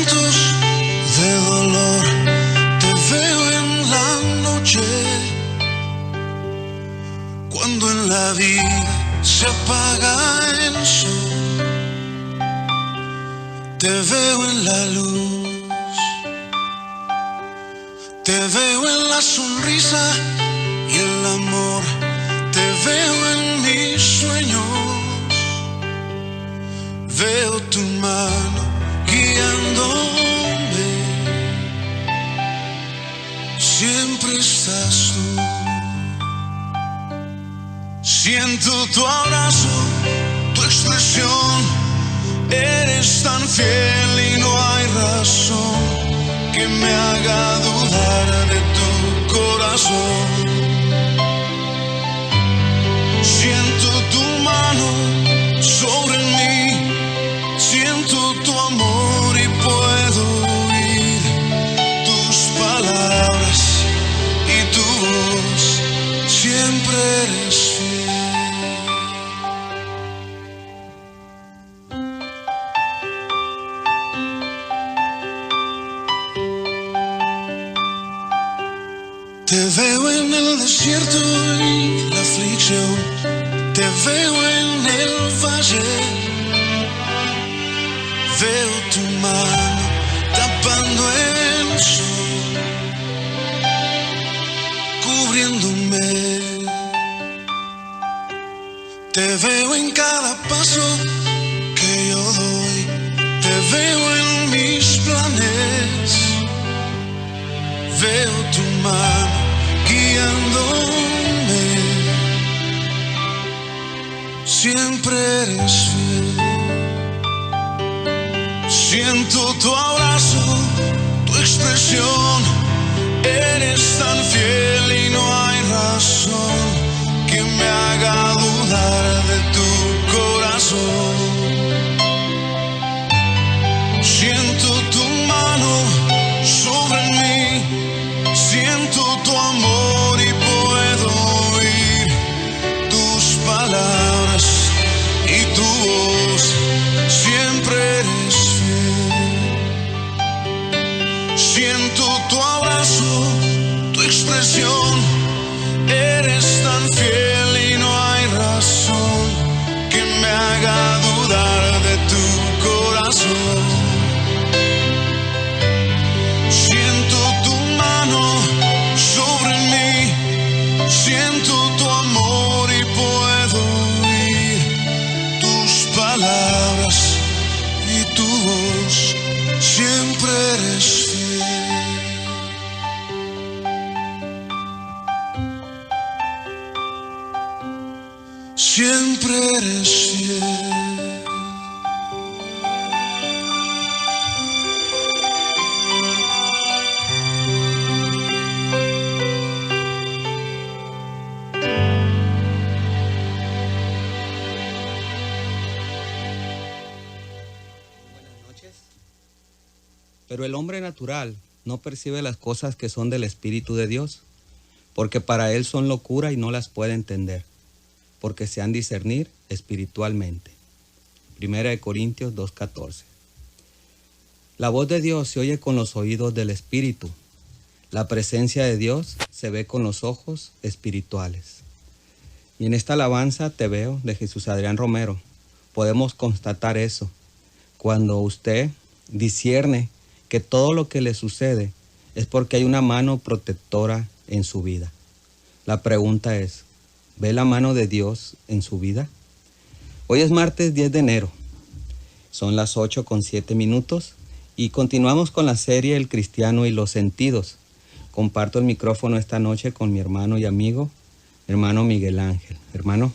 momentos de dolor te veo en la noche, cuando en la vida se apaga el sol, te veo en la luz, te veo en la sonrisa y el amor, te veo en mis sueños, veo tu mano guiándome, siempre estás tú. Siento tu abrazo, tu expresión, eres tan fiel y no hay razón que me haga dudar de tu corazón. Siento tu mano sobre mí, siento tu amor y puedo oír tus palabras y tu voz, siempre eres fiel. Te veo en el desierto y la aflicción, te veo en el valle, veo tu mano tapando el sol, cubriéndome. Te veo en cada paso que yo doy, te veo en mis planes, veo tu mano guiándome, siempre eres fiel. Siento tu abrazo, tu expresión, eres tan fiel y no hay razón que me haga dudar de tu corazón. Siento tu mano sobre mí, siento tu amor y puedo oír tus palabras y tu voz, siempre eres fiel. Siento tu abrazo, tu expresión, eres tan fiel y no hay razón que me haga dudar de tu corazón. Siento tu mano sobre mí, siento tu amor y puedo oír tus palabras y tu voz, siempre eres fiel. Siempre eres fiel. Pero el hombre natural no percibe las cosas que son del Espíritu de Dios, porque para él son locura y no las puede entender, porque se han de discernir espiritualmente. 1 Corintios 2:14. La voz de Dios se oye con los oídos del Espíritu. La presencia de Dios se ve con los ojos espirituales. Y en esta alabanza Te Veo de Jesús Adrián Romero podemos constatar eso, cuando usted discierne que todo lo que le sucede es porque hay una mano protectora en su vida. La pregunta es, ¿ve la mano de Dios en su vida? Hoy es martes 10 de enero. Son las 8:07 y continuamos con la serie El Cristiano y los Sentidos. Comparto el micrófono esta noche con mi hermano y amigo, hermano Miguel Ángel. Hermano.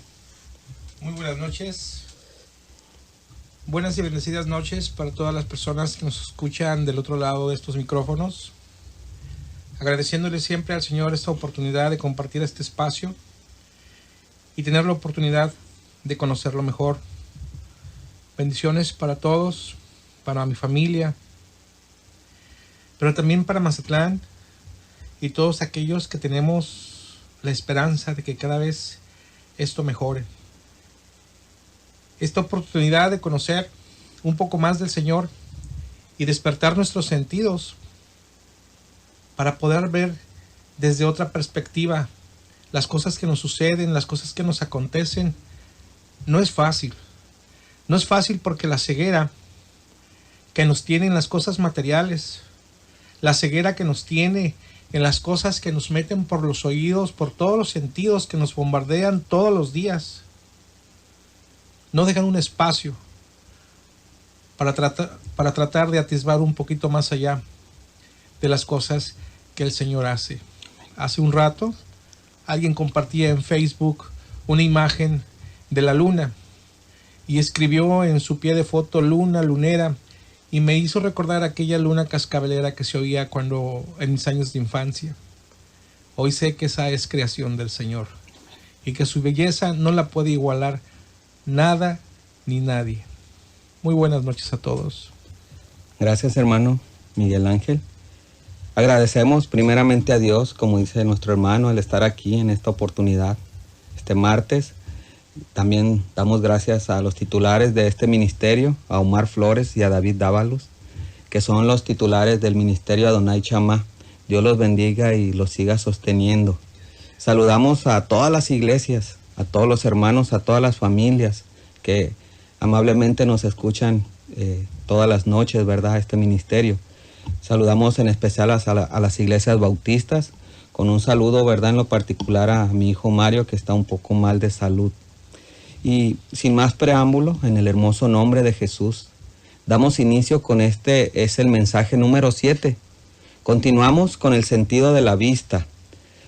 Muy buenas noches. Buenas y bendecidas noches para todas las personas que nos escuchan del otro lado de estos micrófonos. Agradeciéndole siempre al Señor esta oportunidad de compartir este espacio y tener la oportunidad de conocerlo mejor. Bendiciones para todos, para mi familia, pero también para Mazatlán y todos aquellos que tenemos la esperanza de que cada vez esto mejore. Esta oportunidad de conocer un poco más del Señor y despertar nuestros sentidos para poder ver desde otra perspectiva las cosas que nos suceden, las cosas que nos acontecen. No es fácil. No es fácil porque la ceguera que nos tiene en las cosas materiales, la ceguera que nos tiene en las cosas que nos meten por los oídos, por todos los sentidos que nos bombardean todos los días, no dejan un espacio para tratar de atisbar un poquito más allá de las cosas que el Señor hace. Hace un rato alguien compartía en Facebook una imagen de la luna y escribió en su pie de foto luna, lunera, y me hizo recordar aquella luna cascabelera que se oía cuando en mis años de infancia. Hoy sé que esa es creación del Señor y que su belleza no la puede igualar nada ni nadie. Muy buenas noches a todos. Gracias, hermano Miguel Ángel. Agradecemos primeramente a Dios, como dice nuestro hermano, al estar aquí en esta oportunidad, este martes. También damos gracias a los titulares de este ministerio, a Omar Flores y a David Dávalos, que son los titulares del ministerio Adonai Chama. Dios los bendiga y los siga sosteniendo. Saludamos a todas las iglesias, a todos los hermanos, a todas las familias que amablemente nos escuchan todas las noches, ¿verdad?, este ministerio. Saludamos en especial a las iglesias bautistas, con un saludo, ¿verdad?, en lo particular a mi hijo Mario, que está un poco mal de salud. Y sin más preámbulo, en el hermoso nombre de Jesús, damos inicio con este, es el mensaje número 7. Continuamos con el sentido de la vista,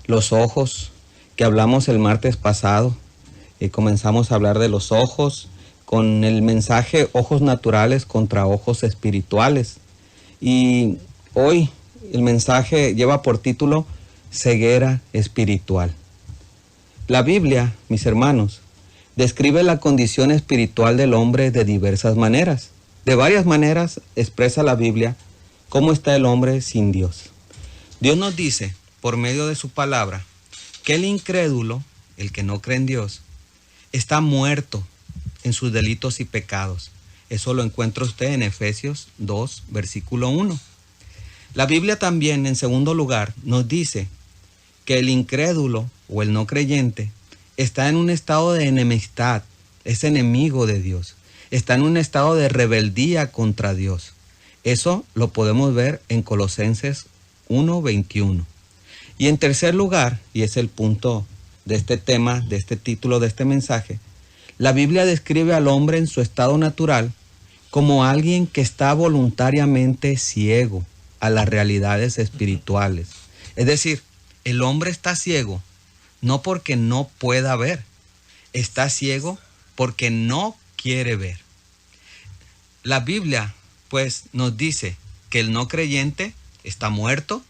los ojos, que hablamos el martes pasado. Comenzamos a hablar de los ojos, con el mensaje ojos naturales contra ojos espirituales. Y hoy el mensaje lleva por título ceguera espiritual. La Biblia, mis hermanos, describe la condición espiritual del hombre de diversas maneras. De varias maneras expresa la Biblia cómo está el hombre sin Dios. Dios nos dice, por medio de su palabra, que el incrédulo, el que no cree en Dios, está muerto en sus delitos y pecados. Eso lo encuentra usted en Efesios 2, versículo 1. La Biblia también, en segundo lugar, nos dice que el incrédulo o el no creyente está en un estado de enemistad, es enemigo de Dios, está en un estado de rebeldía contra Dios. Eso lo podemos ver en Colosenses 1:21. Y en tercer lugar, y es el punto de este tema, de este título, de este mensaje, la Biblia describe al hombre en su estado natural como alguien que está voluntariamente ciego a las realidades espirituales. Es decir, el hombre está ciego no porque no pueda ver, está ciego porque no quiere ver. La Biblia, pues, nos dice que el no creyente está muerto,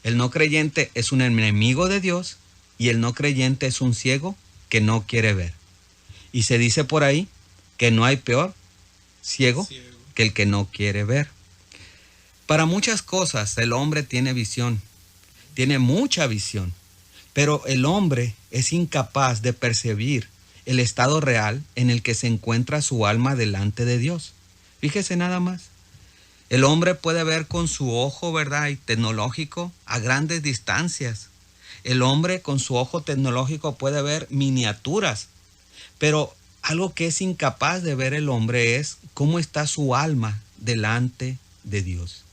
el no creyente es un enemigo de Dios y el no creyente es un ciego que no quiere ver. Y se dice por ahí que no hay peor ciego que el que no quiere ver. Para muchas cosas el hombre tiene visión, tiene mucha visión, pero el hombre es incapaz de percibir el estado real en el que se encuentra su alma delante de Dios. Fíjese nada más. El hombre puede ver con su ojo, ¿verdad?, y tecnológico a grandes distancias. El hombre con su ojo tecnológico puede ver miniaturas, pero algo que es incapaz de ver el hombre es cómo está su alma delante de Dios.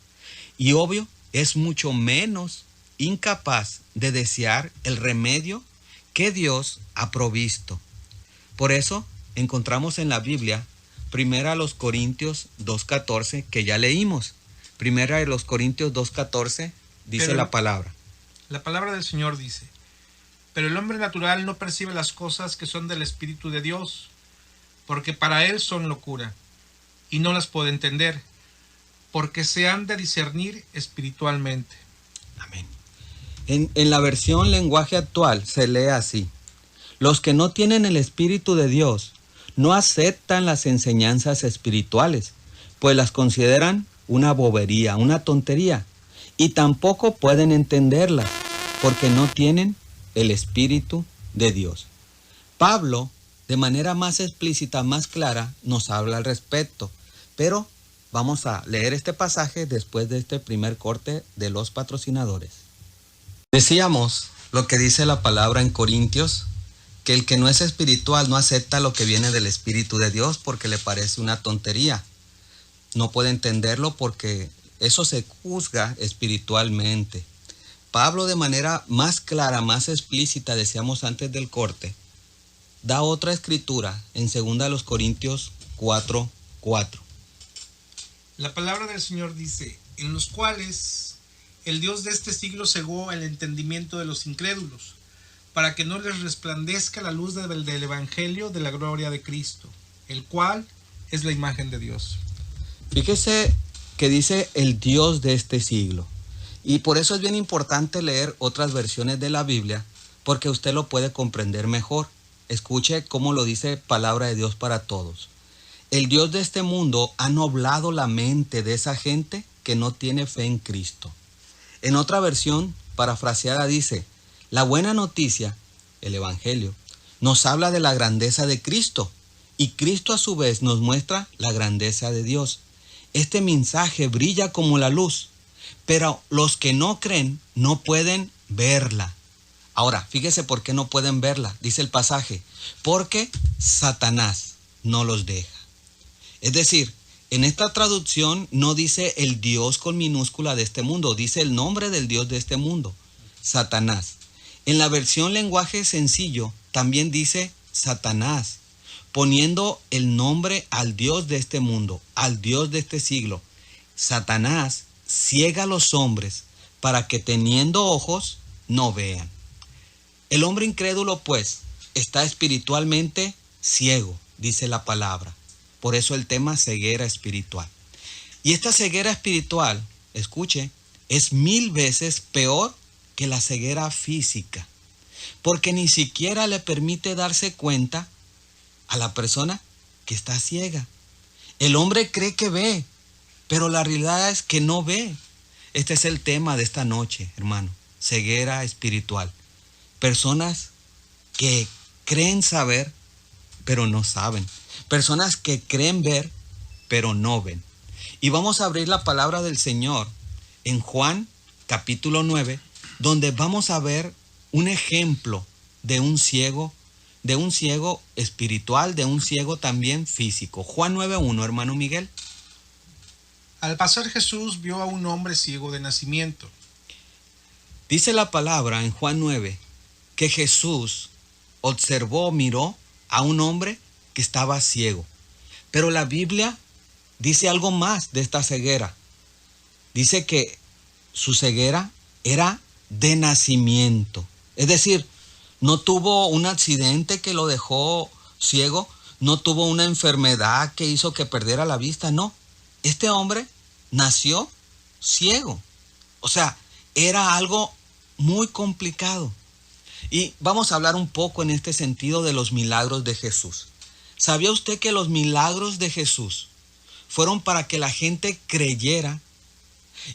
Y obvio, es mucho menos incapaz de desear el remedio que Dios ha provisto. Por eso encontramos en la Biblia, 1 Corintios 2:14, que ya leímos. 1 Corintios 2:14 dice la palabra. La palabra del Señor dice: pero el hombre natural no percibe las cosas que son del Espíritu de Dios, porque para él son locura, y no las puede entender, porque se han de discernir espiritualmente. Amén. En la versión lenguaje actual se lee así: los que no tienen el Espíritu de Dios no aceptan las enseñanzas espirituales, pues las consideran una bobería, una tontería, y tampoco pueden entenderlas, porque no tienen el Espíritu de Dios. Pablo, de manera más explícita, más clara, nos habla al respecto, pero vamos a leer este pasaje después de este primer corte de los patrocinadores. Decíamos lo que dice la palabra en Corintios, que el que no es espiritual no acepta lo que viene del Espíritu de Dios porque le parece una tontería. No puede entenderlo porque eso se juzga espiritualmente. Pablo, de manera más clara, más explícita, decíamos antes del corte, da otra escritura en 2 Corintios 4:4. La palabra del Señor dice: en los cuales el Dios de este siglo cegó el entendimiento de los incrédulos, para que no les resplandezca la luz del evangelio de la gloria de Cristo, el cual es la imagen de Dios. Fíjese que dice el Dios de este siglo. Y por eso es bien importante leer otras versiones de la Biblia, porque usted lo puede comprender mejor. Escuche cómo lo dice Palabra de Dios para Todos. El Dios de este mundo ha nublado la mente de esa gente que no tiene fe en Cristo. En otra versión, parafraseada, dice: la buena noticia, el Evangelio, nos habla de la grandeza de Cristo, y Cristo a su vez nos muestra la grandeza de Dios. Este mensaje brilla como la luz, pero los que no creen no pueden verla. Ahora, fíjese por qué no pueden verla, dice el pasaje: porque Satanás no los deja. Es decir, en esta traducción no dice el Dios con minúscula de este mundo, dice el nombre del Dios de este mundo, Satanás. En la versión lenguaje sencillo también dice Satanás, poniendo el nombre al Dios de este mundo, al Dios de este siglo. Satanás ciega a los hombres para que teniendo ojos no vean. El hombre incrédulo, pues, está espiritualmente ciego, dice la palabra. Por eso el tema ceguera espiritual. Y esta ceguera espiritual, escuche, es 1000 veces peor que la ceguera física, porque ni siquiera le permite darse cuenta a la persona que está ciega. El hombre cree que ve, pero la realidad es que no ve. Este es el tema de esta noche, hermano, ceguera espiritual. Personas que creen saber, pero no saben. Personas que creen ver, pero no ven. Y vamos a abrir la palabra del Señor en Juan capítulo 9, donde vamos a ver un ejemplo de un ciego espiritual, de un ciego también físico. Juan 9:1, hermano Miguel. Al pasar Jesús vio a un hombre ciego de nacimiento. Dice la palabra en Juan 9 que Jesús observó, miró a un hombre que estaba ciego. Pero la Biblia dice algo más de esta ceguera. Dice que su ceguera era de nacimiento. Es decir, no tuvo un accidente que lo dejó ciego, no tuvo una enfermedad que hizo que perdiera la vista, no. Este hombre nació ciego. O sea, era algo muy complicado. Y vamos a hablar un poco en este sentido de los milagros de Jesús. ¿Sabía usted que los milagros de Jesús fueron para que la gente creyera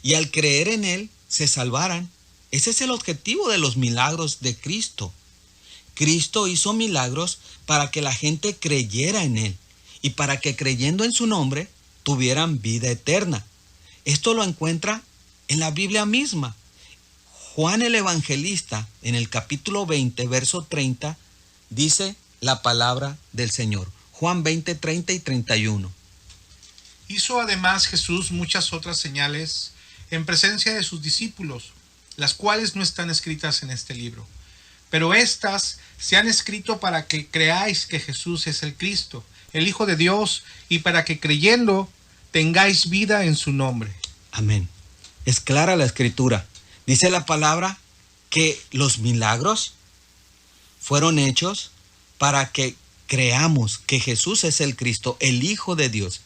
y al creer en Él se salvaran? Ese es el objetivo de los milagros de Cristo. Cristo hizo milagros para que la gente creyera en Él y para que creyendo en su nombre tuvieran vida eterna. Esto lo encuentra en la Biblia misma. Juan el Evangelista, en el capítulo 20, verso 30, dice la palabra del Señor. Juan 20, 30 y 31. Hizo además Jesús muchas otras señales en presencia de sus discípulos, las cuales no están escritas en este libro. Pero estas se han escrito para que creáis que Jesús es el Cristo, el Hijo de Dios, y para que creyendo tengáis vida en su nombre. Amén. Es clara la escritura. Dice la palabra que los milagros fueron hechos para que creamos que Jesús es el Cristo, el Hijo de Dios.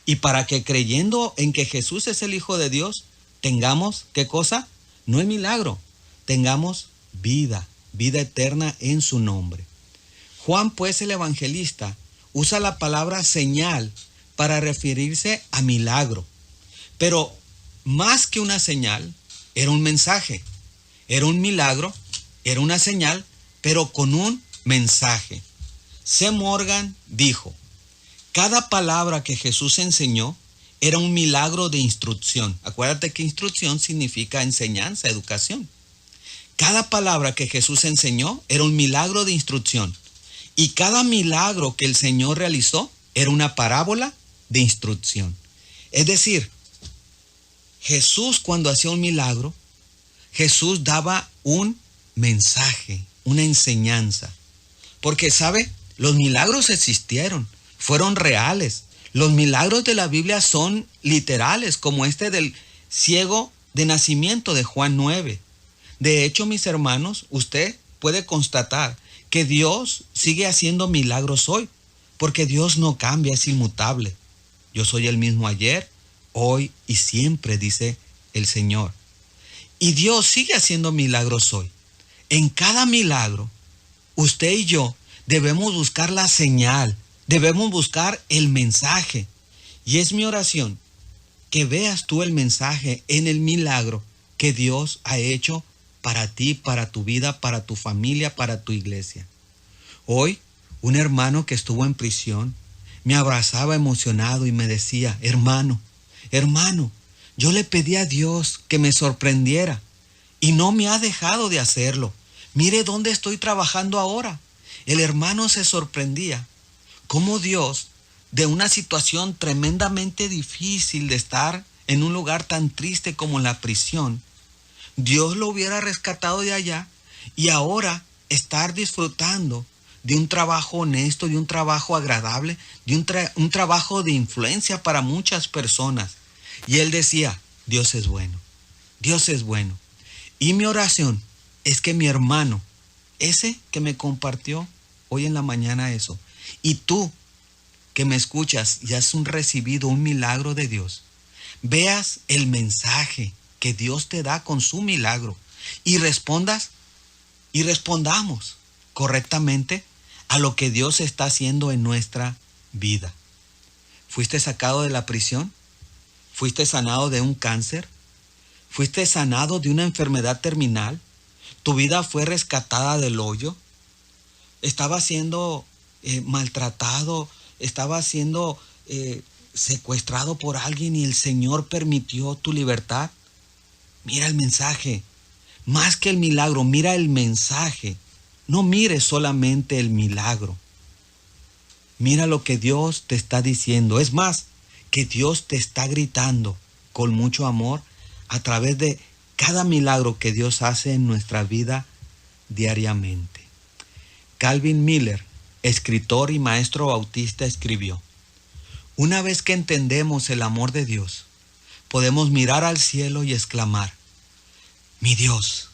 Y para que creyendo en que Jesús es el Hijo de Dios, tengamos, ¿qué cosa? No el milagro, tengamos vida eterna en su nombre. Juan, pues, el evangelista, usa la palabra señal para referirse a milagro. Pero más que una señal, era un mensaje. Era un milagro, era una señal, pero con un mensaje. C. Morgan dijo: cada palabra que Jesús enseñó era un milagro de instrucción. Acuérdate que instrucción significa enseñanza, educación. Cada palabra que Jesús enseñó era un milagro de instrucción. Y cada milagro que el Señor realizó era una parábola de instrucción. Es decir, Jesús cuando hacía un milagro, Jesús daba un mensaje, una enseñanza. Porque, ¿sabe? Los milagros existieron, fueron reales. Los milagros de la Biblia son literales, como este del ciego de nacimiento de Juan 9. De hecho, mis hermanos, usted puede constatar que Dios sigue haciendo milagros hoy, porque Dios no cambia, es inmutable. Yo soy el mismo ayer, hoy y siempre, dice el Señor. Y Dios sigue haciendo milagros hoy. En cada milagro, usted y yo debemos buscar la señal, debemos buscar el mensaje. Y es mi oración que veas tú el mensaje en el milagro que Dios ha hecho para ti, para tu vida, para tu familia, para tu iglesia. Hoy, un hermano que estuvo en prisión me abrazaba emocionado y me decía: hermano, yo le pedí a Dios que me sorprendiera y no me ha dejado de hacerlo. Mire dónde estoy trabajando ahora. El hermano se sorprendía cómo Dios, de una situación tremendamente difícil de estar en un lugar tan triste como la prisión, Dios lo hubiera rescatado de allá y ahora estar disfrutando de un trabajo honesto, de un trabajo agradable, de un trabajo de influencia para muchas personas. Y él decía: Dios es bueno, Dios es bueno. Y mi oración es que mi hermano, ese que me compartió hoy en la mañana eso, y tú que me escuchas y has recibido un milagro de Dios, veas el mensaje que Dios te da con su milagro y respondas y respondamos correctamente a lo que Dios está haciendo en nuestra vida. ¿Fuiste sacado de la prisión? ¿Fuiste sanado de un cáncer? ¿Fuiste sanado de una enfermedad terminal? ¿Tu vida fue rescatada del hoyo? ¿Estabas siendo maltratado? ¿Estabas siendo secuestrado por alguien y el Señor permitió tu libertad? Mira el mensaje. Más que el milagro, mira el mensaje. No mires solamente el milagro. Mira lo que Dios te está diciendo. Es más, que Dios te está gritando con mucho amor a través de cada milagro que Dios hace en nuestra vida diariamente. Calvin Miller, escritor y maestro bautista, escribió: una vez que entendemos el amor de Dios, podemos mirar al cielo y exclamar: mi Dios,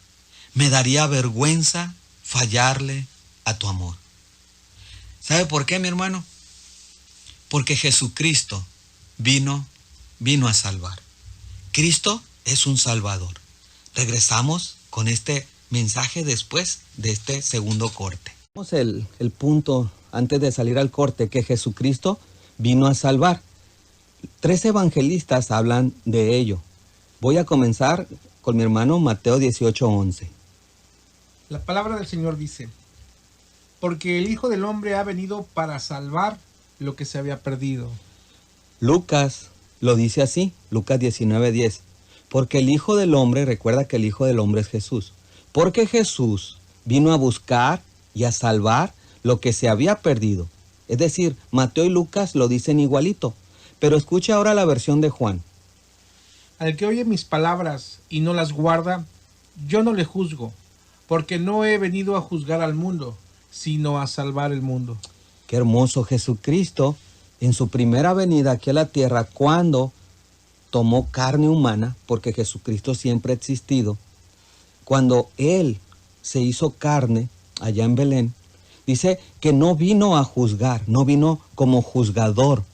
me daría vergüenza fallarle a tu amor. ¿Sabe por qué, mi hermano? Porque Jesucristo vino a salvar. Cristo es un Salvador. Regresamos con este mensaje después de este segundo corte. El punto antes de salir al corte, que Jesucristo vino a salvar. 3 evangelistas hablan de ello. Voy a comenzar con mi hermano Mateo 18:11. La palabra del Señor dice: porque el Hijo del Hombre ha venido para salvar lo que se había perdido. Lucas lo dice así, Lucas 19:10. Porque el Hijo del Hombre, recuerda que el Hijo del Hombre es Jesús. Porque Jesús vino a buscar y a salvar lo que se había perdido. Es decir, Mateo y Lucas lo dicen igualito. Pero escucha ahora la versión de Juan. Al que oye mis palabras y no las guarda, yo no le juzgo, porque no he venido a juzgar al mundo, sino a salvar el mundo. Qué hermoso. Jesucristo, en su primera venida aquí a la tierra, cuando tomó carne humana, porque Jesucristo siempre ha existido, cuando Él se hizo carne allá en Belén, dice que no vino a juzgar, no vino como juzgador,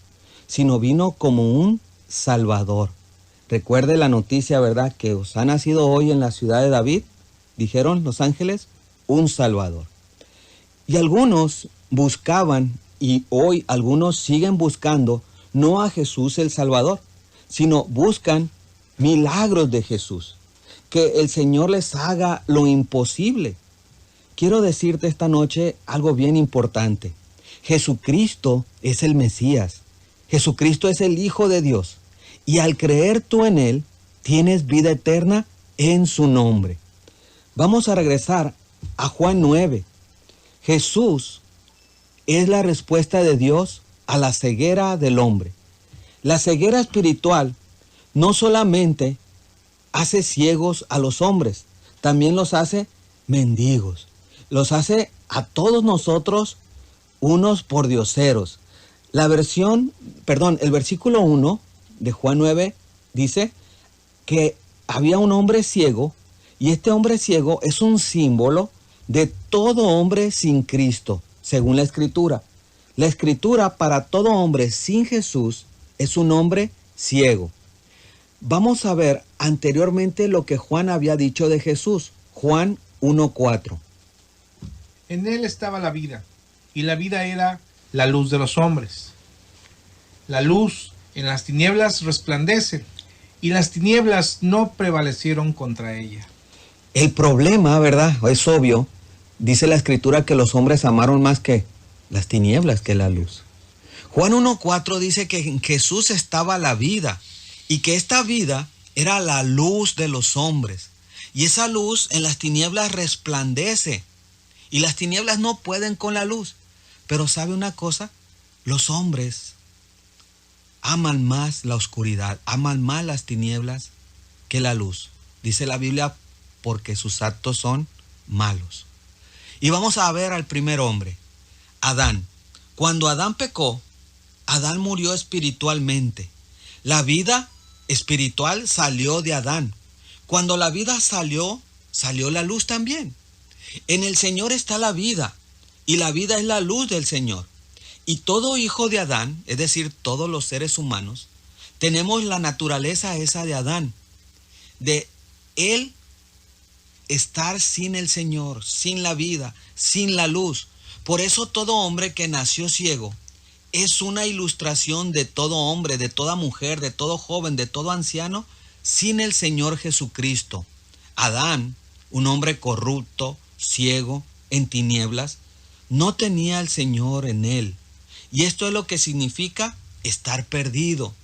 sino vino como un Salvador. Recuerde la noticia, ¿verdad? Que os ha nacido hoy en la ciudad de David, dijeron los ángeles, un Salvador. Y algunos buscaban, y hoy algunos siguen buscando, no a Jesús el Salvador, sino buscan milagros de Jesús. Que el Señor les haga lo imposible. Quiero decirte esta noche algo bien importante. Jesucristo es el Mesías. Jesucristo es el Hijo de Dios. y al creer tú en Él, tienes vida eterna en su nombre. Vamos a regresar a Juan 9. Jesús es la respuesta de Dios a la ceguera del hombre. La ceguera espiritual no solamente hace ciegos a los hombres, también los hace mendigos. Los hace a todos nosotros unos pordioseros. El versículo 1 de Juan 9 dice que había un hombre ciego, y este hombre ciego es un símbolo de todo hombre sin Cristo, según la Escritura. La Escritura para todo hombre sin Jesús es un hombre ciego. Vamos a ver anteriormente lo que Juan había dicho de Jesús. Juan 1:4. En él estaba la vida, y la vida era la luz de los hombres. La luz en las tinieblas resplandece, y las tinieblas no prevalecieron contra ella. El problema, ¿verdad? Es obvio. Dice la Escritura que los hombres amaron más que las tinieblas que la luz. Juan 1:4 dice que en Jesús estaba la vida, y que esta vida era la luz de los hombres. Y esa luz en las tinieblas resplandece, y las tinieblas no pueden con la luz. Pero ¿sabe una cosa? Los hombres aman más la oscuridad, aman más las tinieblas que la luz. Dice la Biblia, porque sus actos son malos. Y vamos a ver al primer hombre, Adán. Cuando Adán pecó, Adán murió espiritualmente. La vida espiritual salió de Adán. Cuando la vida salió, salió la luz también. En el Señor está la vida, y la vida es la luz del Señor. Y todo hijo de Adán, es decir, todos los seres humanos, tenemos la naturaleza esa de Adán, de él estar sin el Señor, sin la vida, sin la luz. Por eso todo hombre que nació ciego es una ilustración de todo hombre, de toda mujer, de todo joven, de todo anciano, sin el Señor Jesucristo. Adán, un hombre corrupto, ciego, en tinieblas, no tenía al Señor en él. Y esto es lo que significa estar perdido.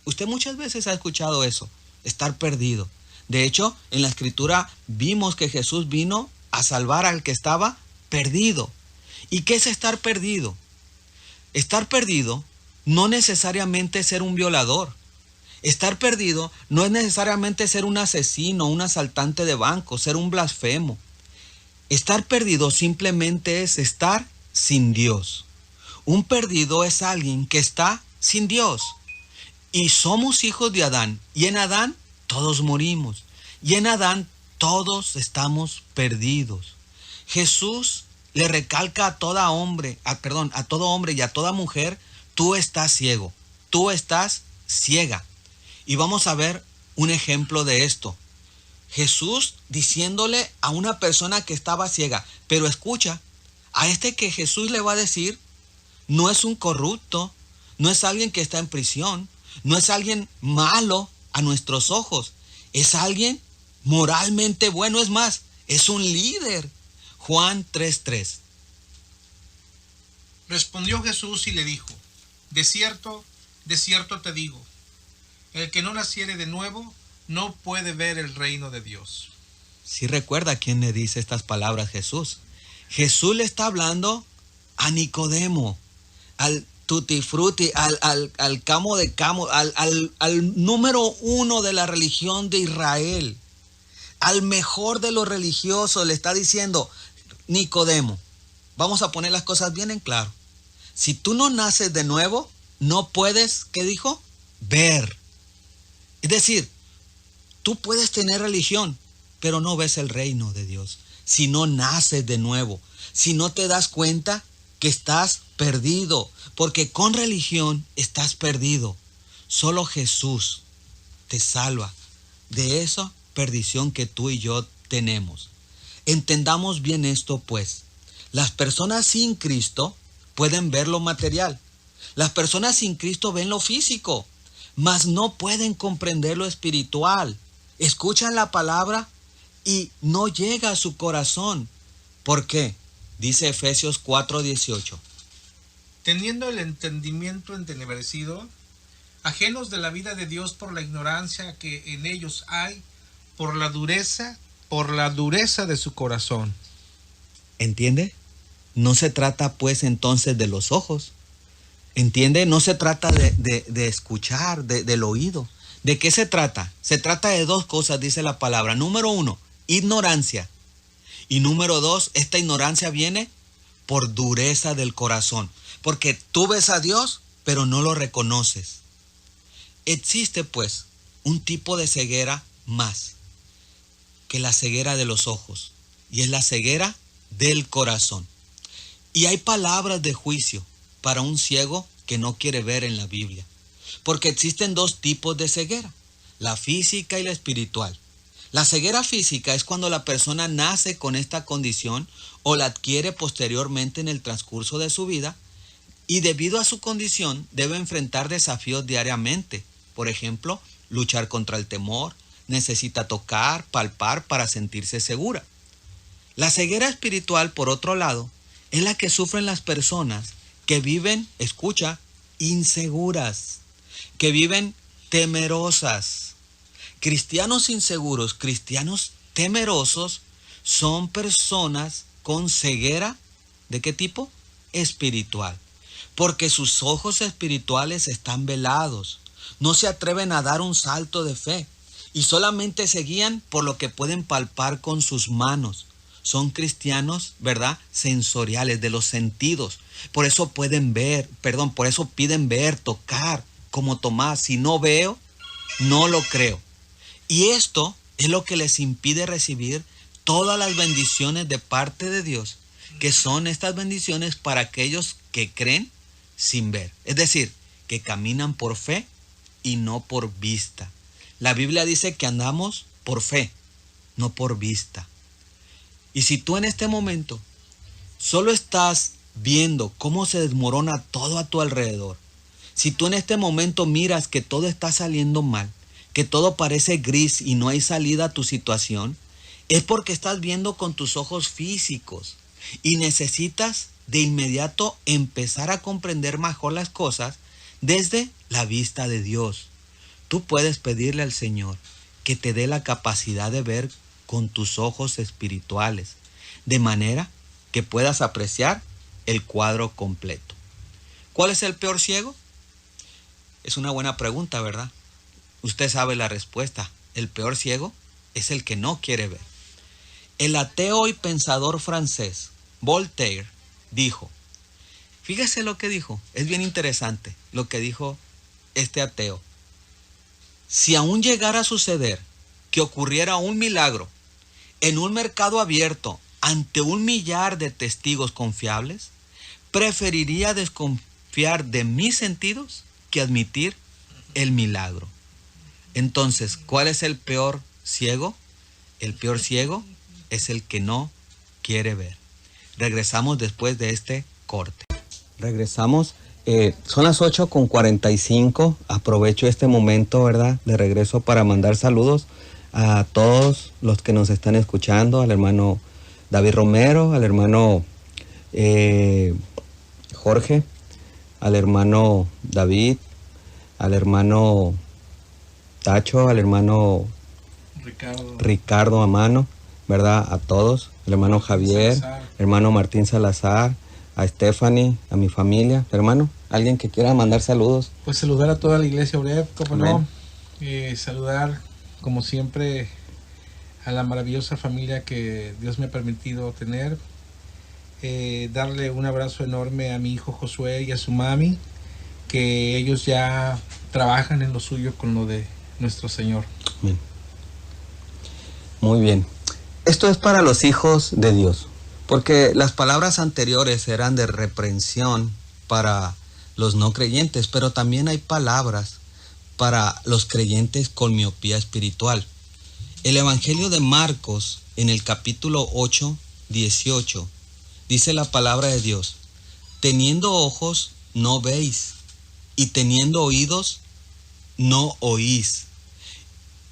Usted muchas veces ha escuchado eso, estar perdido. De hecho, en la Escritura vimos que Jesús vino a salvar al que estaba perdido. ¿Y qué es estar perdido? Estar perdido no necesariamente es ser un violador. Estar perdido no es necesariamente ser un asesino, un asaltante de banco, ser un blasfemo. Estar perdido simplemente es estar sin Dios. Un perdido es alguien que está sin Dios. Y somos hijos de Adán. Y en Adán todos morimos. Y en Adán todos estamos perdidos. Jesús le recalca a todo hombre y a toda mujer: tú estás ciego, tú estás ciega. Y vamos a ver un ejemplo de esto. Jesús diciéndole a una persona que estaba ciega, pero escucha, a este que Jesús le va a decir, no es un corrupto, no es alguien que está en prisión, no es alguien malo a nuestros ojos, es alguien moralmente bueno, es más, es un líder. Juan 3:3. Respondió Jesús y le dijo: de cierto te digo, el que no naciere de nuevo no puede ver el reino de Dios. Si recuerda quién le dice estas palabras Jesús. Jesús le está hablando a Nicodemo, al tutti frutti, al camo de camo, al número uno de la religión de Israel, al mejor de los religiosos. Le está diciendo: Nicodemo, vamos a poner las cosas bien en claro. Si tú no naces de nuevo, no puedes, ¿qué dijo? Ver. Es decir, tú puedes tener religión, pero no ves el reino de Dios. Si no naces de nuevo, si no te das cuenta que estás perdido, porque con religión estás perdido. Solo Jesús te salva de esa perdición que tú y yo tenemos. Entendamos bien esto, pues. Las personas sin Cristo pueden ver lo material. Las personas sin Cristo ven lo físico, mas no pueden comprender lo espiritual. Escuchan la palabra y no llega a su corazón. ¿Por qué? Dice Efesios 4:18. Teniendo el entendimiento entenebrecido, ajenos de la vida de Dios por la ignorancia que en ellos hay, por la dureza de su corazón. ¿Entiende? No se trata pues entonces de los ojos. ¿Entiende? No se trata de escuchar, del oído. ¿De qué se trata? Se trata de dos cosas, dice la palabra. Número 1, ignorancia. Y número 2, esta ignorancia viene por dureza del corazón. Porque tú ves a Dios, pero no lo reconoces. Existe pues un tipo de ceguera más que la ceguera de los ojos. Y es la ceguera del corazón. Y hay palabras de juicio para un ciego que no quiere ver en la Biblia. Porque existen dos tipos de ceguera, la física y la espiritual. La ceguera física es cuando la persona nace con esta condición o la adquiere posteriormente en el transcurso de su vida y debido a su condición debe enfrentar desafíos diariamente. Por ejemplo, luchar contra el temor, necesita tocar, palpar para sentirse segura. La ceguera espiritual, por otro lado, es la que sufren las personas que viven, escucha, inseguras, que viven temerosas. Cristianos inseguros, cristianos temerosos, son personas con ceguera, ¿de qué tipo? Espiritual. Porque sus ojos espirituales están velados. No se atreven a dar un salto de fe y solamente se guían por lo que pueden palpar con sus manos. Son cristianos, ¿verdad? Sensoriales, de los sentidos. Por eso pueden ver, por eso piden ver, tocar, como Tomás. Si no veo, no lo creo. Y esto es lo que les impide recibir todas las bendiciones de parte de Dios, que son estas bendiciones para aquellos que creen sin ver. Es decir, que caminan por fe y no por vista. La Biblia dice que andamos por fe, no por vista. Y si tú en este momento solo estás viendo cómo se desmorona todo a tu alrededor, si tú en este momento miras que todo está saliendo mal, que todo parece gris y no hay salida a tu situación, es porque estás viendo con tus ojos físicos y necesitas de inmediato empezar a comprender mejor las cosas desde la vista de Dios. Tú puedes pedirle al Señor que te dé la capacidad de ver con tus ojos espirituales, de manera que puedas apreciar el cuadro completo. ¿Cuál es el peor ciego? Es una buena pregunta, ¿verdad? Usted sabe la respuesta. El peor ciego es el que no quiere ver. El ateo y pensador francés Voltaire dijo, fíjese lo que dijo, es bien interesante lo que dijo este ateo. Si aún llegara a suceder que ocurriera un milagro en un mercado abierto ante 1 millar de testigos confiables, preferiría desconfiar de mis sentidos que admitir el milagro. Entonces, ¿cuál es el peor ciego? El peor ciego es el que no quiere ver. Regresamos después de este corte. Regresamos. Son las 8:45. Aprovecho este momento, ¿verdad?, de regreso para mandar saludos a todos los que nos están escuchando, al hermano David Romero, al hermano Jorge, al hermano David, al hermano Tacho, al hermano Ricardo Amano, ¿verdad? A todos, el hermano Javier, hermano Martín Salazar, a Stephanie, a mi familia. Hermano, ¿alguien que quiera mandar saludos? Pues saludar a toda la iglesia Oreb, como no. Saludar, como siempre, a la maravillosa familia que Dios me ha permitido tener. Darle un abrazo enorme a mi hijo Josué y a su mami, que ellos ya trabajan en lo suyo con lo de nuestro Señor. Amén. Muy bien. Esto es para los hijos de Dios, porque las palabras anteriores eran de reprensión para los no creyentes, pero también hay palabras para los creyentes con miopía espiritual. El Evangelio de Marcos, en el capítulo 8, 18, dice la palabra de Dios: teniendo ojos, no veis, y teniendo oídos, no oís.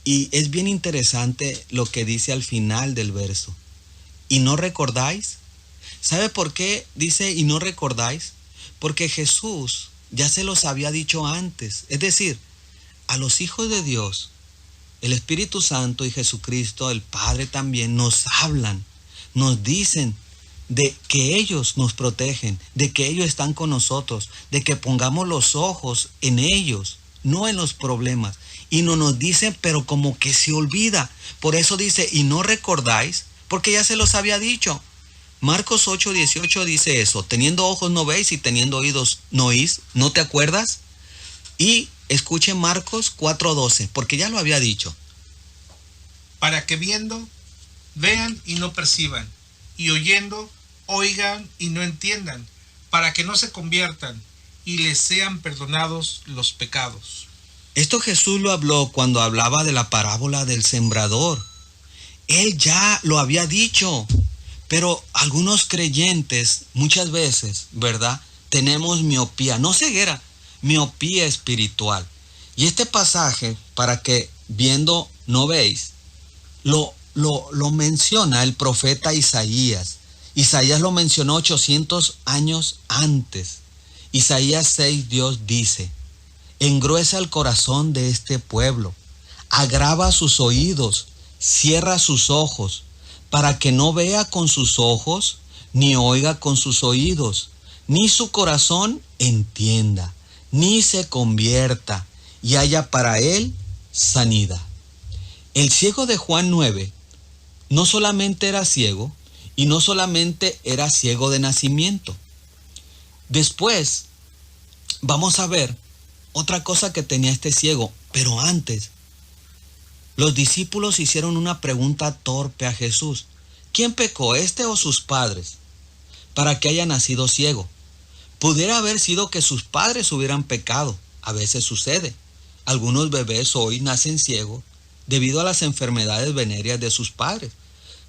Y es bien interesante lo que dice al final del verso. ¿Y no recordáis? ¿Sabe por qué dice y no recordáis? Porque Jesús ya se los había dicho antes. Es decir, a los hijos de Dios, el Espíritu Santo y Jesucristo, el Padre también, nos hablan, nos dicen de que ellos nos protegen, de que ellos están con nosotros, de que pongamos los ojos en ellos, no en los problemas. Y no nos dicen, pero como que se olvida. Por eso dice, y no recordáis, porque ya se los había dicho. Marcos 8:18 dice eso, teniendo ojos no veis y teniendo oídos no oís, ¿no te acuerdas? Y escuchen Marcos 4:12, porque ya lo había dicho. Para que viendo, vean y no perciban, y oyendo, oigan y no entiendan, para que no se conviertan y les sean perdonados los pecados. Esto Jesús lo habló cuando hablaba de la parábola del sembrador. Él ya lo había dicho, pero algunos creyentes muchas veces, ¿verdad? Tenemos miopía, no ceguera, miopía espiritual. Y este pasaje, para que viendo no veis, lo menciona el profeta Isaías. Isaías lo mencionó 800 años antes. Isaías 6, Dios dice, engruesa el corazón de este pueblo, agrava sus oídos, cierra sus ojos, para que no vea con sus ojos, ni oiga con sus oídos, ni su corazón entienda, ni se convierta, y haya para él sanidad. El ciego de Juan 9 no solamente era ciego, y no solamente era ciego de nacimiento. Después vamos a ver otra cosa que tenía este ciego, pero antes, los discípulos hicieron una pregunta torpe a Jesús. ¿Quién pecó, este o sus padres, para que haya nacido ciego? Pudiera haber sido que sus padres hubieran pecado. A veces sucede. Algunos bebés hoy nacen ciegos debido a las enfermedades venéreas de sus padres.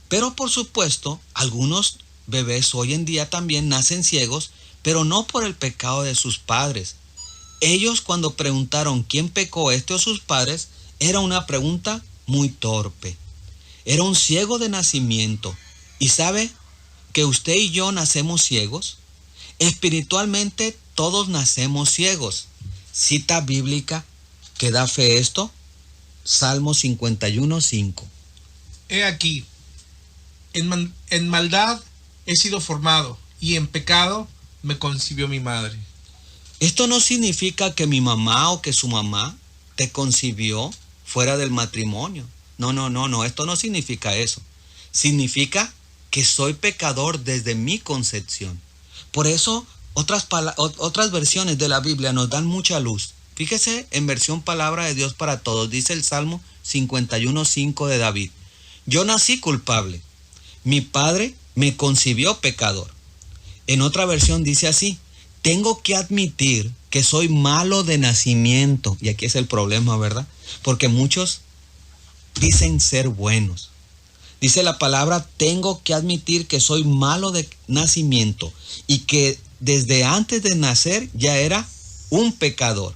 Pero por supuesto, algunos bebés hoy en día también nacen ciegos, pero no por el pecado de sus padres. Ellos cuando preguntaron quién pecó, este o sus padres, era una pregunta muy torpe. Era un ciego de nacimiento. ¿Y sabe que usted y yo nacemos ciegos? Espiritualmente todos nacemos ciegos. Cita bíblica que da fe esto, Salmo 51:5. He aquí, en maldad he sido formado, y en pecado me concibió mi madre. Esto no significa que mi mamá o que su mamá te concibió fuera del matrimonio. No, esto no significa eso. Significa que soy pecador desde mi concepción. Por eso otras versiones de la Biblia nos dan mucha luz. Fíjese en versión Palabra de Dios para Todos, dice el Salmo 51:5 de David. Yo nací culpable, mi padre me concibió pecador. En otra versión dice así, tengo que admitir que soy malo de nacimiento. Y aquí es el problema, ¿verdad? Porque muchos dicen ser buenos. Dice la palabra, tengo que admitir que soy malo de nacimiento y que desde antes de nacer ya era un pecador.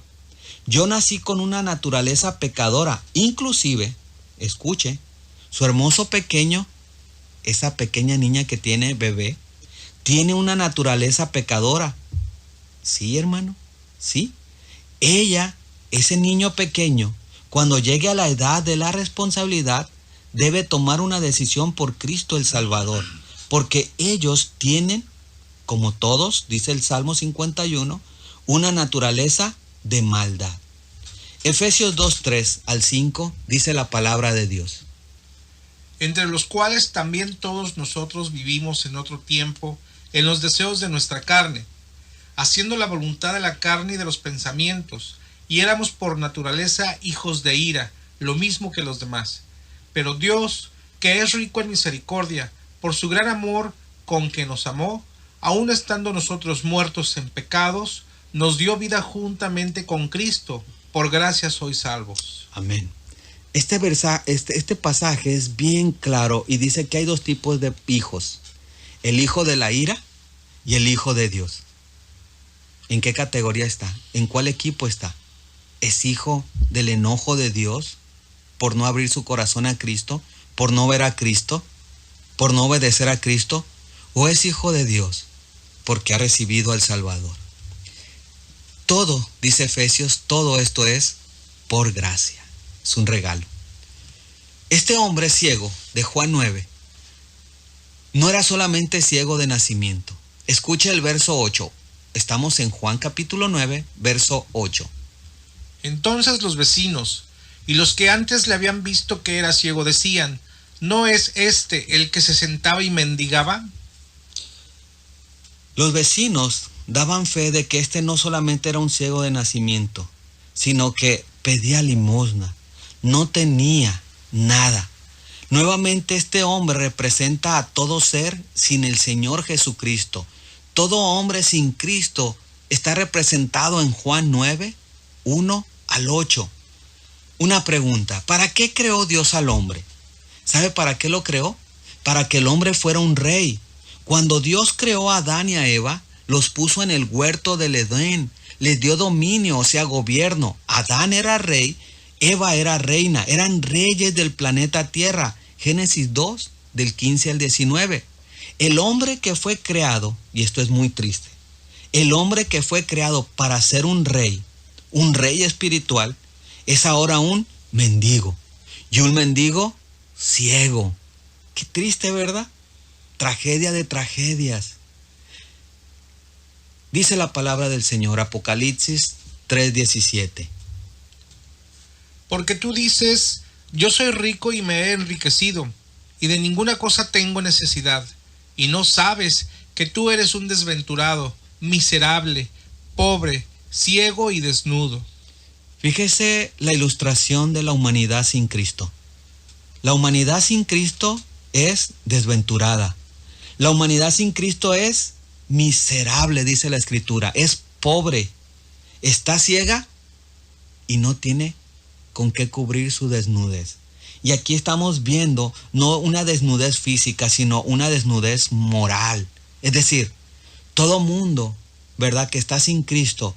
Yo nací con una naturaleza pecadora. Inclusive, escuche, su hermoso pequeño, esa pequeña niña que tiene bebé, tiene una naturaleza pecadora. Sí, hermano, sí. Ella, ese niño pequeño, cuando llegue a la edad de la responsabilidad, debe tomar una decisión por Cristo el Salvador, porque ellos tienen, como todos, dice el Salmo 51, una naturaleza de maldad. Efesios 2:3-5 dice la palabra de Dios. Entre los cuales también todos nosotros vivimos en otro tiempo, en los deseos de nuestra carne, haciendo la voluntad de la carne y de los pensamientos, y éramos por naturaleza hijos de ira, lo mismo que los demás. Pero Dios, que es rico en misericordia, por su gran amor con que nos amó, aun estando nosotros muertos en pecados, nos dio vida juntamente con Cristo. Por gracia sois salvos. Amén. Este pasaje es bien claro y dice que hay dos tipos de hijos. El hijo de la ira y el hijo de Dios. ¿En qué categoría está? ¿En cuál equipo está? ¿Es hijo del enojo de Dios por no abrir su corazón a Cristo, por no ver a Cristo, por no obedecer a Cristo? ¿O es hijo de Dios porque ha recibido al Salvador? todo, dice Efesios, todo esto es por gracia. Es un regalo. Este hombre ciego de Juan 9 no era solamente ciego de nacimiento. Escucha el verso 8. Estamos en Juan capítulo 9, verso 8. Entonces los vecinos y los que antes le habían visto que era ciego decían: ¿no es este el que se sentaba y mendigaba? Los vecinos daban fe de que este no solamente era un ciego de nacimiento, sino que pedía limosna, no tenía nada. Nuevamente este hombre representa a todo ser sin el Señor Jesucristo. Todo hombre sin Cristo está representado en Juan 9, 1 al 8. Una pregunta: ¿para qué creó Dios al hombre? ¿Sabe para qué lo creó? Para que el hombre fuera un rey. Cuando Dios creó a Adán y a Eva, los puso en el huerto del Edén, les dio dominio, o sea, gobierno. Adán era rey, Eva era reina, eran reyes del planeta Tierra. Génesis 2, del 15 al 19. El hombre que fue creado, y esto es muy triste, el hombre que fue creado para ser un rey espiritual, es ahora un mendigo. Y un mendigo ciego. Qué triste, ¿verdad? Tragedia de tragedias. Dice la palabra del Señor, Apocalipsis 3:17. Porque tú dices: yo soy rico y me he enriquecido, y de ninguna cosa tengo necesidad, y no sabes que tú eres un desventurado, miserable, pobre, ciego y desnudo. Fíjese la ilustración de la humanidad sin Cristo. La humanidad sin Cristo es desventurada. La humanidad sin Cristo es miserable, dice la Escritura. Es pobre, está ciega y no tiene con qué cubrir su desnudez. Y aquí estamos viendo no una desnudez física, sino una desnudez moral. Es decir, todo mundo, ¿verdad?, que está sin Cristo,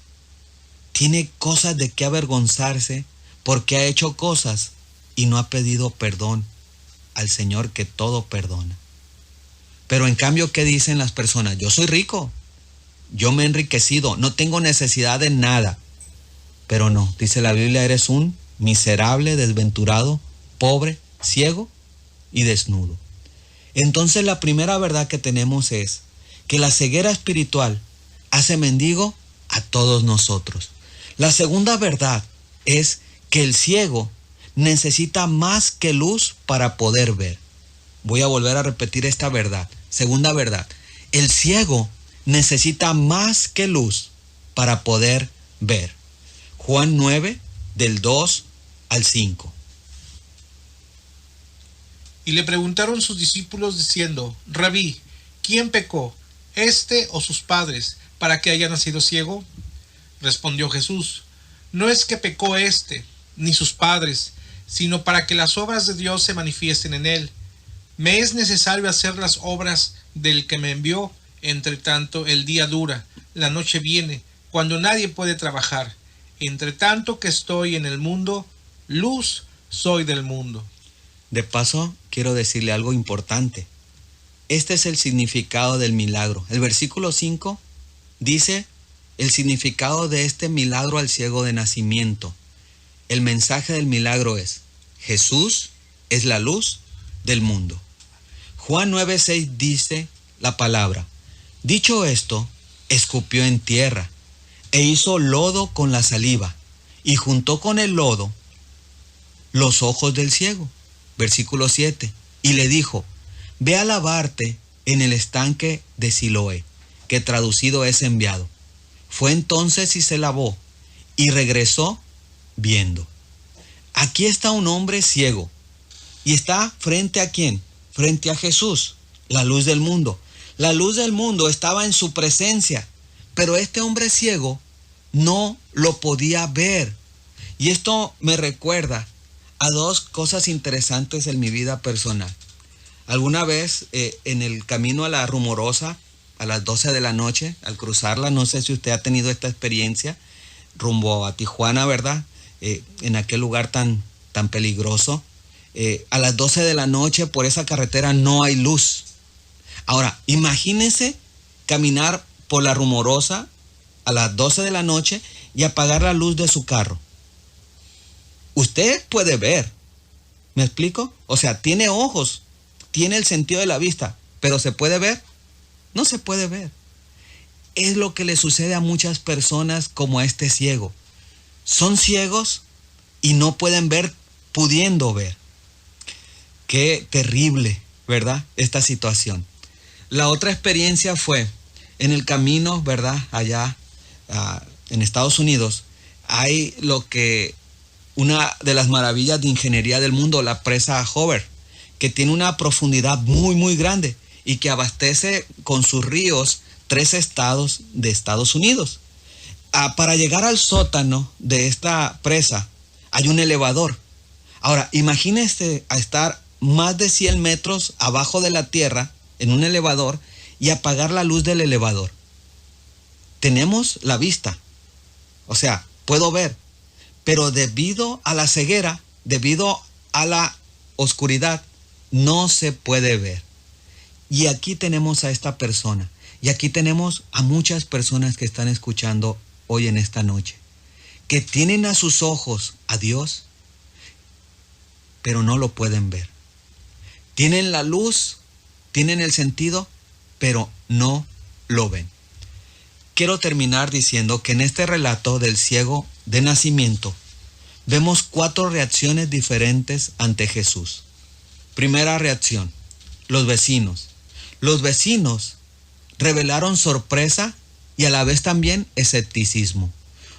tiene cosas de qué avergonzarse porque ha hecho cosas y no ha pedido perdón al Señor que todo perdona. Pero en cambio, ¿qué dicen las personas? Yo soy rico, yo me he enriquecido, no tengo necesidad de nada. Pero no, dice la Biblia, eres un miserable, desventurado, pobre, ciego y desnudo. Entonces la primera verdad que tenemos es que la ceguera espiritual hace mendigo a todos nosotros. La segunda verdad es que el ciego necesita más que luz para poder ver. Voy a volver a repetir esta verdad. Segunda verdad, el ciego necesita más que luz para poder ver. Juan 9, del 2 al 5. Y le preguntaron sus discípulos diciendo: Rabí, ¿quién pecó, este o sus padres, para que haya nacido ciego? Respondió Jesús: no es que pecó este, ni sus padres, sino para que las obras de Dios se manifiesten en él. Me es necesario hacer las obras del que me envió. Entre tanto, el día dura, la noche viene, cuando nadie puede trabajar. Entre tanto que estoy en el mundo, luz soy del mundo. De paso, quiero decirle algo importante. Este es el significado del milagro. El versículo 5 dice el significado de este milagro al ciego de nacimiento. El mensaje del milagro es: Jesús es la luz del mundo. Juan 9:6 dice la palabra: dicho esto, escupió en tierra e hizo lodo con la saliva y juntó con el lodo los ojos del ciego. Versículo 7. Y le dijo: ve a lavarte en el estanque de Siloé, que traducido es enviado. Fue entonces y se lavó y regresó viendo. Aquí está un hombre ciego y está frente a ¿quién? Frente a Jesús, la luz del mundo. La luz del mundo estaba en su presencia, pero este hombre ciego no lo podía ver. Y esto me recuerda a dos cosas interesantes en mi vida personal. Alguna vez en el camino a la Rumorosa, a las 12 de la noche, al cruzarla, no sé si usted ha tenido esta experiencia, rumbo a Tijuana, ¿verdad? En aquel lugar tan peligroso. A las 12 de la noche por esa carretera no hay luz. Ahora, imagínense caminar por la Rumorosa a las 12 de la noche y apagar la luz de su carro. Usted puede ver, ¿me explico? O sea, tiene ojos, tiene el sentido de la vista, pero ¿se puede ver? No se puede ver. Es lo que le sucede a muchas personas como a este ciego. Son ciegos y no pueden ver pudiendo ver. Qué terrible, ¿verdad? Esta situación. La otra experiencia fue en el camino, ¿verdad? Allá en Estados Unidos hay una de las maravillas de ingeniería del mundo, la presa Hoover, que tiene una profundidad muy, muy grande y que abastece con sus ríos 3 estados de Estados Unidos. Para llegar al sótano de esta presa hay un elevador. Ahora, imagínese a estar más de 100 metros abajo de la tierra en un elevador y apagar la luz del elevador. Tenemos la vista, o sea, puedo ver, pero debido a la ceguera, debido a la oscuridad, no se puede ver. Y aquí tenemos a esta persona, y aquí tenemos a muchas personas que están escuchando hoy en esta noche, que tienen a sus ojos a Dios, pero no lo pueden ver. Tienen la luz, tienen el sentido, pero no lo ven. Quiero terminar diciendo que en este relato del ciego de nacimiento vemos 4 reacciones diferentes ante Jesús. Primera reacción, los vecinos. Los vecinos revelaron sorpresa y a la vez también escepticismo.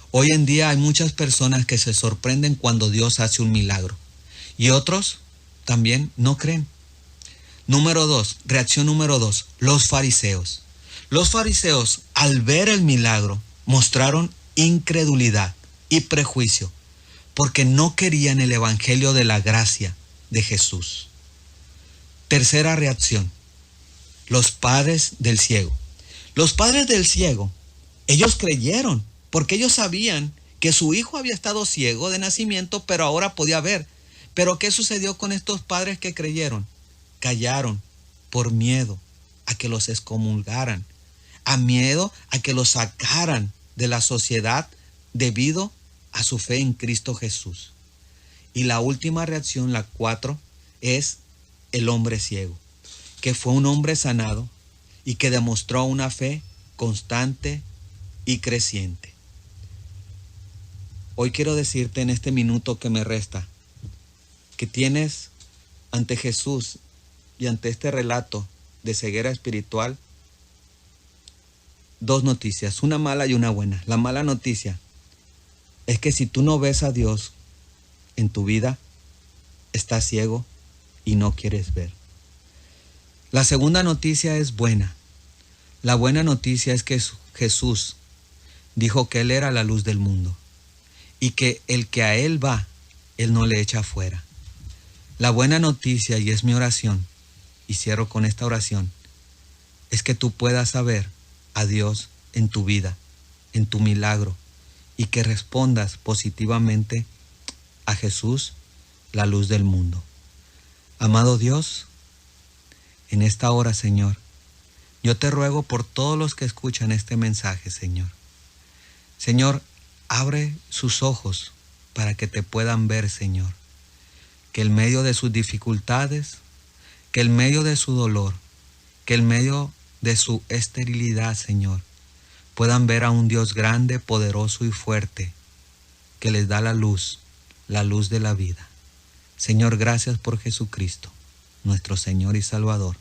Hoy en día hay muchas personas que se sorprenden cuando Dios hace un milagro y otros también no creen. Reacción número 2, los fariseos. Los fariseos, al ver el milagro, mostraron incredulidad y prejuicio porque no querían el evangelio de la gracia de Jesús. Tercera reacción, los padres del ciego. Los padres del ciego, ellos creyeron porque ellos sabían que su hijo había estado ciego de nacimiento, pero ahora podía ver. Pero ¿qué sucedió con estos padres que creyeron? Callaron por miedo a que los excomulgaran, a miedo a que los sacaran de la sociedad debido a su fe en Cristo Jesús. Y la última reacción, la 4, es el hombre ciego, que fue un hombre sanado y que demostró una fe constante y creciente. Hoy quiero decirte en este minuto que me resta, que tienes ante Jesús y ante este relato de ceguera espiritual 2 noticias, una mala y una buena. La mala noticia es que si tú no ves a Dios en tu vida, estás ciego y no quieres ver. La segunda noticia es buena. La buena noticia es que Jesús dijo que Él era la luz del mundo y que el que a Él va, Él no le echa fuera. La buena noticia, y es mi oración, y cierro con esta oración, es que tú puedas saber a Dios en tu vida, en tu milagro, y que respondas positivamente a Jesús, la luz del mundo. Amado Dios, en esta hora, Señor, yo te ruego por todos los que escuchan este mensaje, Señor. Señor, abre sus ojos para que te puedan ver, Señor. Que en medio de sus dificultades, que en medio de su dolor, que en medio de su esterilidad, Señor, puedan ver a un Dios grande, poderoso y fuerte, que les da la luz de la vida. Señor, gracias por Jesucristo, nuestro Señor y Salvador.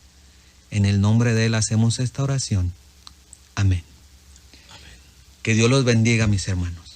En el nombre de Él hacemos esta oración. Amén. Amén. Que Dios los bendiga, mis hermanos.